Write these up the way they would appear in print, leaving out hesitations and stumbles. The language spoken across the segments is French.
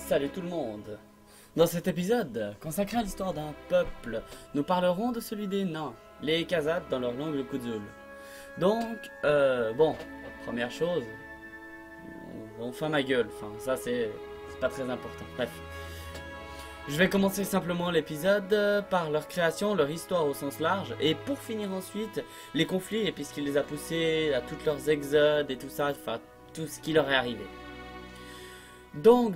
Salut tout le monde. Dans cet épisode, consacré à l'histoire d'un peuple, nous parlerons de celui des nains, les Khazars dans leur langue le Kuzul. Donc, première chose, on fait ma gueule, enfin ça c'est pas très important, bref. Je vais commencer simplement l'épisode par leur création, leur histoire au sens large, et pour finir ensuite, les conflits, et puis ce qui les a poussés à toutes leurs exodes et tout ça, enfin tout ce qui leur est arrivé. Donc,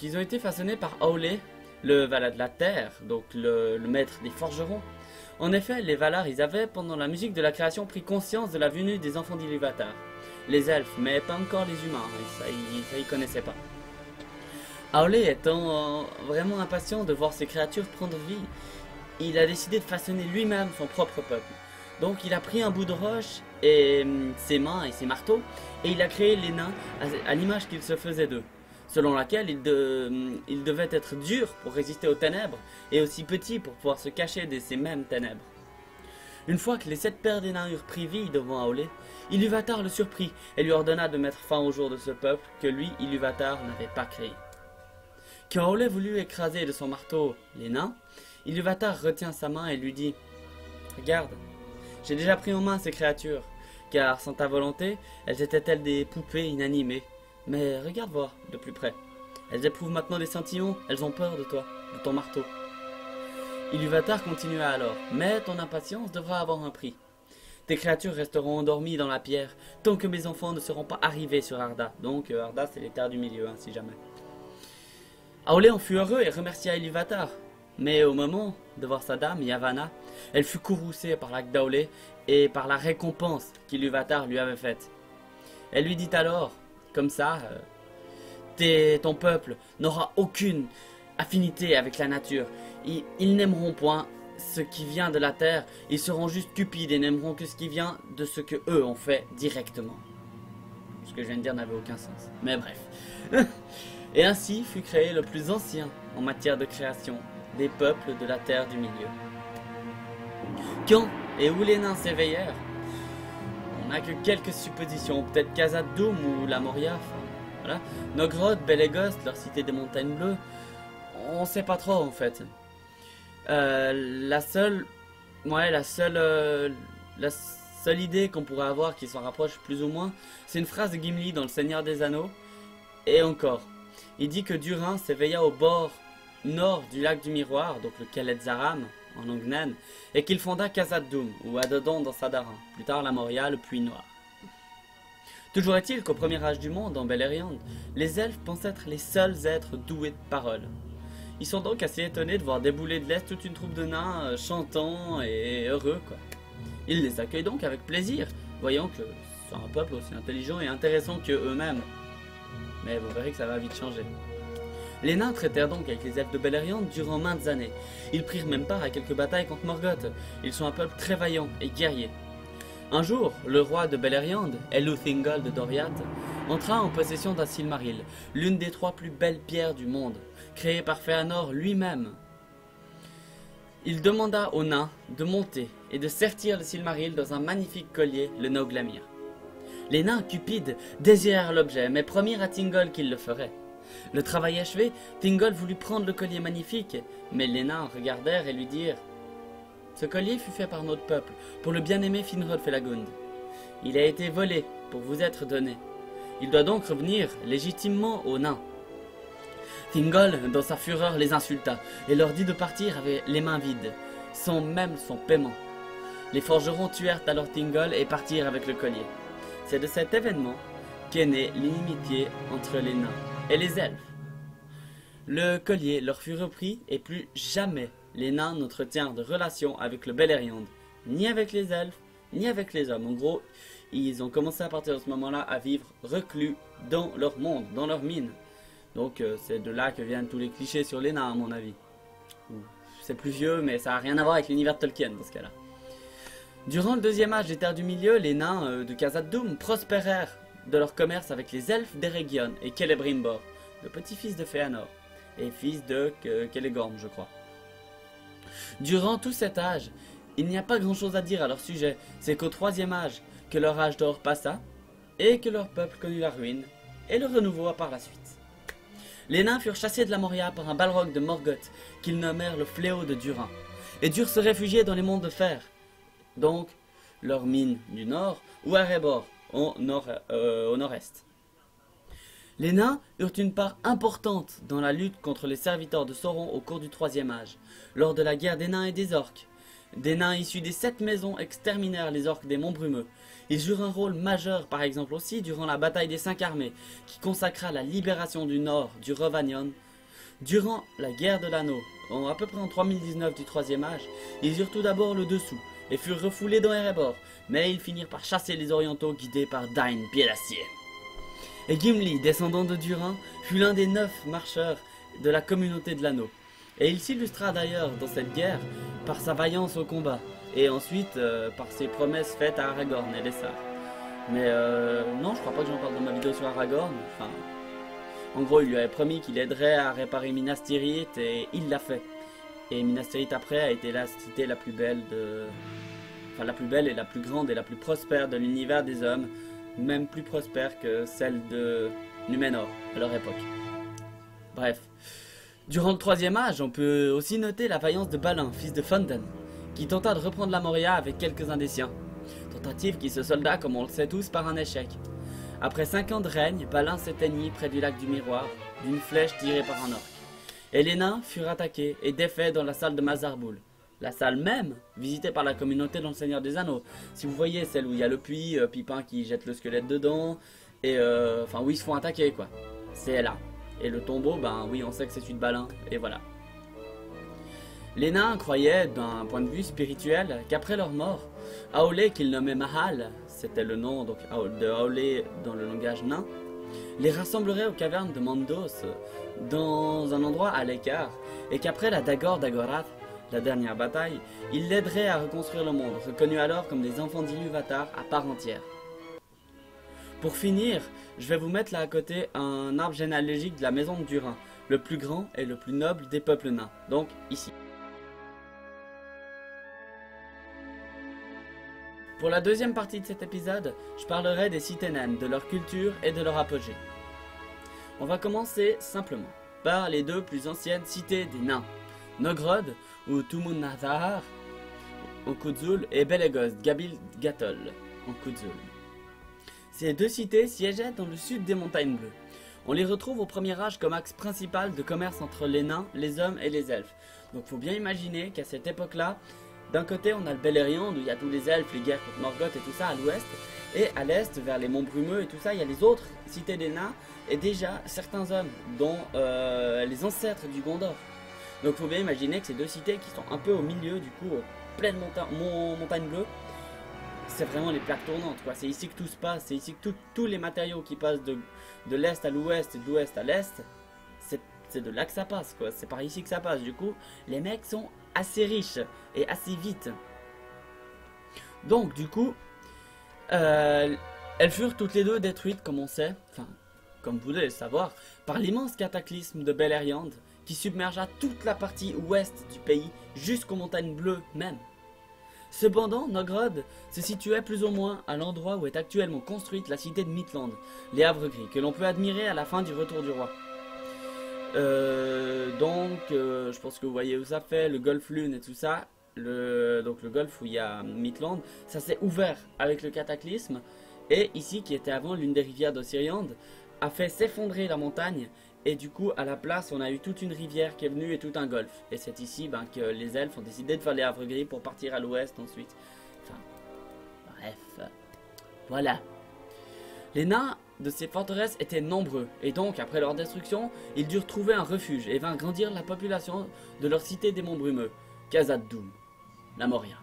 ils ont été façonnés par Aulé, le Valar de la Terre, donc le maître des forgerons. En effet, les Valar, ils avaient, pendant la musique de la création, pris conscience de la venue des enfants d'Ilúvatar. Les elfes, mais pas encore les humains, et ça ils connaissaient pas. Aulé étant vraiment impatient de voir ces créatures prendre vie, il a décidé de façonner lui-même son propre peuple. Donc il a pris un bout de roche et ses mains et ses marteaux, et il a créé les nains à l'image qu'il se faisait d'eux, selon laquelle il devait être dur pour résister aux ténèbres, et aussi petit pour pouvoir se cacher de ces mêmes ténèbres. Une fois que les 7 pères des nains eurent pris vie devant Aulé, Ilúvatar le surprit et lui ordonna de mettre fin au jour de ce peuple que lui, Ilúvatar, n'avait pas créé. Quand Aulé voulut écraser de son marteau les nains, Ilúvatar retint sa main et lui dit « Regarde, j'ai déjà pris en main ces créatures, car sans ta volonté, elles étaient telles des poupées inanimées. Mais regarde voir de plus près. Elles éprouvent maintenant des sentiments, elles ont peur de toi, de ton marteau. » Ilúvatar continua alors, « Mais ton impatience devra avoir un prix. Tes créatures resteront endormies dans la pierre, tant que mes enfants ne seront pas arrivés sur Arda. » Donc Arda, c'est les terres du milieu, si jamais. Aulé en fut heureux et remercia Ilúvatar. Mais au moment de voir sa dame, Yavanna, elle fut courroucée par l'acte d'Aulé et par la récompense qu'Ilúvatar lui avait faite. Elle lui dit alors, comme ça, ton peuple n'aura aucune affinité avec la nature. Ils n'aimeront point ce qui vient de la terre, ils seront juste cupides et n'aimeront que ce qui vient de ce que eux ont fait directement. Ce que je viens de dire n'avait aucun sens, mais bref. Et ainsi fut créé le plus ancien en matière de création des peuples de la terre du milieu. Quand et où les nains s'éveillèrent, on n'a que quelques suppositions, peut-être Khazad-dûm ou la Moria, enfin, voilà. Nogrod, Belegost, leur cité des montagnes bleues, on sait pas trop en fait. La seule idée qu'on pourrait avoir qui s'en rapproche plus ou moins, c'est une phrase de Gimli dans Le Seigneur des Anneaux, et encore. Il dit que Durin s'éveilla au bord nord du lac du Miroir, donc le Kheled-Zaram en langue naine, et qu'il fonda Khazad-dûm, ou Adodon dans Sadarin, plus tard la Moria, le Puits Noir. Toujours est-il qu'au premier âge du monde, en Beleriand, les elfes pensent être les seuls êtres doués de parole. Ils sont donc assez étonnés de voir débouler de l'Est toute une troupe de nains chantants et heureux, quoi. Ils les accueillent donc avec plaisir, voyant que c'est un peuple aussi intelligent et intéressant qu'eux-mêmes. Mais vous verrez que ça va vite changer. Les nains traitèrent donc avec les elfes de Beleriand durant maintes années. Ils prirent même part à quelques batailles contre Morgoth. Ils sont un peuple très vaillant et guerrier. Un jour, le roi de Beleriand, Elhuthingol de Doriath, entra en possession d'un Silmaril, l'une des 3 plus belles pierres du monde, créée par Fëanor lui-même. Il demanda aux nains de monter et de sertir le Silmaril dans un magnifique collier, le Nauglamir. Les nains cupides désirèrent l'objet, mais promirent à Thingol qu'ils le feraient. Le travail achevé, Thingol voulut prendre le collier magnifique, mais les nains regardèrent et lui dirent « Ce collier fut fait par notre peuple, pour le bien-aimé Finrod Felagund. Il a été volé pour vous être donné. Il doit donc revenir légitimement aux nains. » Thingol, dans sa fureur, les insulta et leur dit de partir avec les mains vides, sans même son paiement. Les forgerons tuèrent alors Thingol et partirent avec le collier. C'est de cet événement qu'est née l'inimitié entre les nains et les elfes. Le collier leur fut repris et plus jamais les nains n'entretinrent de relation avec le Beleriand, ni avec les elfes, ni avec les hommes. En gros, ils ont commencé à partir de ce moment-là à vivre reclus dans leur monde, dans leur mine. Donc c'est de là que viennent tous les clichés sur les nains à mon avis. C'est plus vieux mais ça n'a rien à voir avec l'univers de Tolkien dans ce cas-là. Durant le deuxième âge des terres du milieu, les nains de Khazad-dûm prospérèrent de leur commerce avec les elfes d'Eregion et Celebrimbor, le petit-fils de Fëanor, et fils de Celegorm, je crois. Durant tout cet âge, il n'y a pas grand-chose à dire à leur sujet, c'est qu'au 3e âge, que leur âge d'or passa, et que leur peuple connut la ruine, et le renouveau par la suite. Les nains furent chassés de la Moria par un balrog de Morgoth, qu'ils nommèrent le fléau de Durin, et durent se réfugier dans les mondes de fer, donc leur mine du nord, ou à Erebor, au nord-est. Les nains eurent une part importante dans la lutte contre les serviteurs de Sauron au cours du Troisième Âge, lors de la guerre des nains et des orques. Des nains issus des 7 maisons exterminèrent les orques des monts brumeux. Ils jouèrent un rôle majeur par exemple aussi durant la bataille des 5 armées, qui consacra la libération du nord du Rhovanion. Durant la guerre de l'anneau, à peu près en 3019 du Troisième Âge, ils eurent tout d'abord le dessous, et furent refoulés dans Erebor, mais ils finirent par chasser les orientaux guidés par Dain, pied d'acier. Et Gimli, descendant de Durin, fut l'un des 9 marcheurs de la communauté de l'anneau. Et il s'illustra d'ailleurs dans cette guerre par sa vaillance au combat, et ensuite par ses promesses faites à Aragorn et les Sars. Mais non, je crois pas que j'en parle dans ma vidéo sur Aragorn. Enfin, en gros, il lui avait promis qu'il aiderait à réparer Minas Tirith, et il l'a fait. Et Minas Tirith après a été la cité la plus belle Enfin, la plus belle et la plus grande et la plus prospère de l'univers des hommes, même plus prospère que celle de Númenor à leur époque. Bref. Durant le Troisième Âge, on peut aussi noter la vaillance de Balin, fils de Fónden, qui tenta de reprendre la Moria avec quelques-uns des siens. Tentative qui se solda, comme on le sait tous, par un échec. Après 5 ans de règne, Balin s'éteignit près du lac du Miroir, d'une flèche tirée par un orc. Et les nains furent attaqués et défaits dans la salle de Mazarboul. La salle même, visitée par la communauté dans le Seigneur des Anneaux. Si vous voyez celle où il y a le puits, Pipin qui jette le squelette dedans, et enfin où ils se font attaquer quoi. C'est là. Et le tombeau, ben oui, on sait que c'est celui de Balin, et voilà. Les nains croyaient, d'un point de vue spirituel, qu'après leur mort, Aolé, qu'ils nommaient Mahal, c'était le nom donc, de Aolé dans le langage nain, les rassemblerait aux cavernes de Mandos, dans un endroit à l'écart, et qu'après la Dagor d'Agorath, la dernière bataille, ils l'aideraient à reconstruire le monde, reconnus alors comme des enfants d'Ilúvatar à part entière. Pour finir, je vais vous mettre là à côté un arbre généalogique de la maison de Durin, le plus grand et le plus noble des peuples nains, donc ici. Pour la deuxième partie de cet épisode, je parlerai des cités naines, de leur culture et de leur apogée. On va commencer simplement par les 2 plus anciennes cités des nains, Nogrod ou Tumunnathar en Kudzul et Belegost, Gabil Gatol en Kudzul. Ces 2 cités siégeaient dans le sud des montagnes bleues. On les retrouve au premier âge comme axe principal de commerce entre les nains, les hommes et les elfes. Donc faut bien imaginer qu'à cette époque-là, d'un côté on a le Beleriand où il y a tous les elfes, les guerres contre Morgoth et tout ça à l'ouest, et à l'est, vers les monts brumeux et tout ça, il y a les autres cités des nains, et déjà certains hommes, dont les ancêtres du Gondor. Donc faut bien imaginer que ces 2 cités qui sont un peu au milieu, du coup, en pleine montagne bleue, c'est vraiment les plaques tournantes, quoi. C'est ici que tout se passe, c'est ici que tous les matériaux qui passent de l'est à l'ouest et de l'ouest à l'est, c'est de là que ça passe, quoi. C'est par ici que ça passe. Du coup, les mecs sont assez riches et assez vite. Donc, du coup, elles furent toutes les 2 détruites, comme on sait, enfin, comme vous devez le savoir, par l'immense cataclysme de Beleriand, qui submergea toute la partie ouest du pays jusqu'aux montagnes bleues même. Cependant, Nogrod se situait plus ou moins à l'endroit où est actuellement construite la cité de Mithland, les Havres Gris, que l'on peut admirer à la fin du Retour du Roi. Je pense que vous voyez où ça fait, le golfe Lune et tout ça, donc le golfe où il y a Mithland, ça s'est ouvert avec le cataclysme, et ici, qui était avant l'une des rivières d'Osiriande, a fait s'effondrer la montagne, et du coup, à la place, on a eu toute une rivière qui est venue et tout un golfe. Et c'est ici que les elfes ont décidé de faire les Havres Gris pour partir à l'ouest ensuite. Enfin, bref, voilà. Les nains de ces forteresses étaient nombreux, et donc, après leur destruction, ils durent trouver un refuge et vinrent grandir la population de leur cité des monts brumeux, Khazad-dûm, la Moria.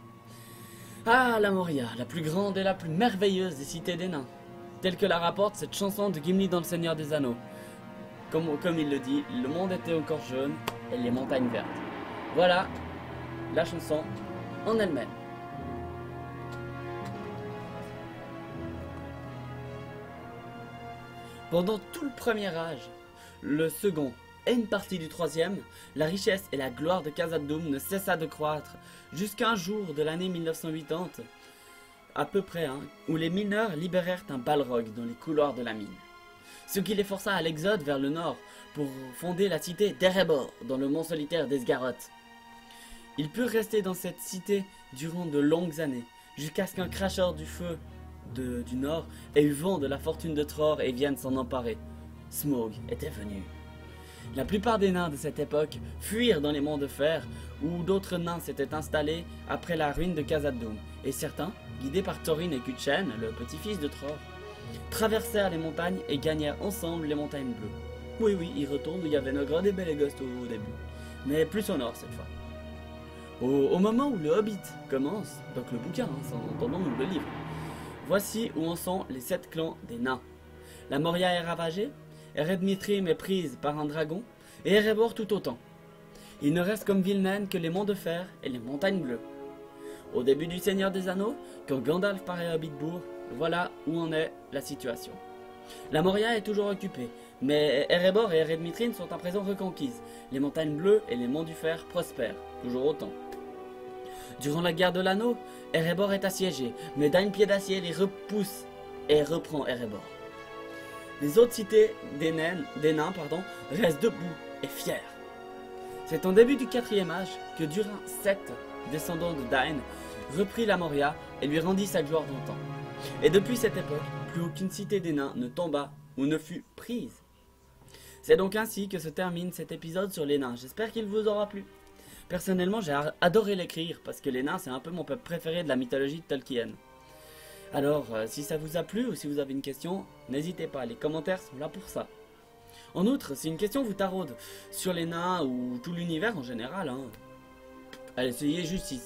Ah, la Moria, la plus grande et la plus merveilleuse des cités des nains, telle que la rapporte cette chanson de Gimli dans le Seigneur des Anneaux. Comme il le dit, le monde était encore jaune et les montagnes vertes. Voilà la chanson en elle-même. Pendant tout le premier âge, le second et une partie du troisième, la richesse et la gloire de Khazad-dûm ne cessa de croître jusqu'à un jour de l'année 1980, à peu près, où les mineurs libérèrent un balrog dans les couloirs de la mine. ce qui les força à l'exode vers le nord pour fonder la cité d'Erebor dans le mont solitaire d'Esgaroth. Ils purent rester dans cette cité durant de longues années, jusqu'à ce qu'un cracheur du feu du nord ait eu vent de la fortune de Tror et vienne s'en emparer. Smaug était venu. La plupart des nains de cette époque fuirent dans les monts de fer, où d'autres nains s'étaient installés après la ruine de Khazad-dûm, et certains, guidés par Thorin et Kutchen, le petit-fils de Tror, traversèrent les montagnes et gagnèrent ensemble les montagnes bleues. Oui, ils retournent où il y avait Nogrod et Beleghost au début, mais plus au nord cette fois. Au moment où le Hobbit commence, donc le bouquin, sans ton nom ou le livre, voici où en sont les 7 clans des nains. La Moria est ravagée, Eredmithrim est prise par un dragon, et Erebor tout autant. Il ne reste comme ville naine que les monts de fer et les montagnes bleues. Au début du Seigneur des Anneaux, quand Gandalf paraît à Hobbitbourg, voilà où en est la situation. La Moria est toujours occupée, mais Erebor et Eredmithrim sont à présent reconquises. Les montagnes bleues et les monts du fer prospèrent, toujours autant. Durant la guerre de l'anneau, Erebor est assiégé, mais Dain-Pied d'Acier les repousse et reprend Erebor. Les autres cités des nains, restent debout et fiers. C'est en début du 4e âge que Durin VII, descendant de Dain, reprit la Moria et lui rendit sa gloire d'antan. Et depuis cette époque, plus aucune cité des nains ne tomba ou ne fut prise. C'est donc ainsi que se termine cet épisode sur les nains. J'espère qu'il vous aura plu. Personnellement, j'ai adoré l'écrire parce que les nains, c'est un peu mon peuple préféré de la mythologie de Tolkien. Alors, si ça vous a plu ou si vous avez une question, n'hésitez pas, les commentaires sont là pour ça. En outre, si une question vous taraude sur les nains ou tout l'univers en général, allez, essayez juste, si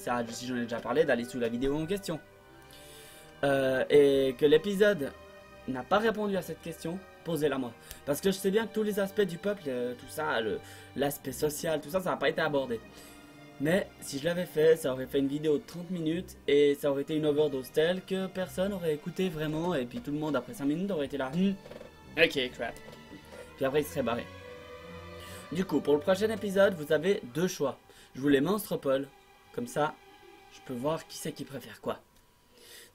j'en ai déjà parlé, d'aller sous la vidéo en question. Et que l'épisode n'a pas répondu à cette question, posez-la moi. Parce que je sais bien que tous les aspects du peuple, tout ça, l'aspect social, tout ça, ça n'a pas été abordé. Mais si je l'avais fait, ça aurait fait une vidéo de 30 minutes et ça aurait été une overdose telle que personne aurait écouté vraiment et puis tout le monde après 5 minutes aurait été là. Ok, crap. Puis après il serait barré. Du coup, pour le prochain épisode, vous avez 2 choix. Je vous les mets en stropole, comme ça, je peux voir qui c'est qui préfère quoi.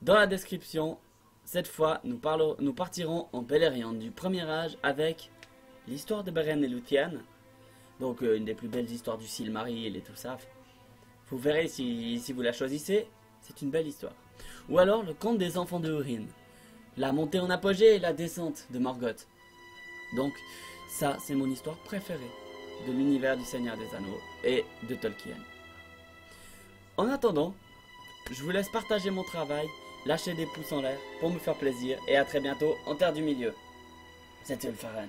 Dans la description, cette fois, nous partirons en Beleriand du premier âge avec l'histoire de Beren et Luthien. Donc une des plus belles histoires du Silmaril et tout ça. Vous verrez si vous la choisissez, c'est une belle histoire. Ou alors le conte des enfants de Húrin. La montée en apogée et la descente de Morgoth. Donc ça c'est mon histoire préférée de l'univers du Seigneur des Anneaux et de Tolkien. En attendant, je vous laisse partager mon travail, lâcher des pouces en l'air pour me faire plaisir et à très bientôt en Terre du Milieu. C'était Ulfaren.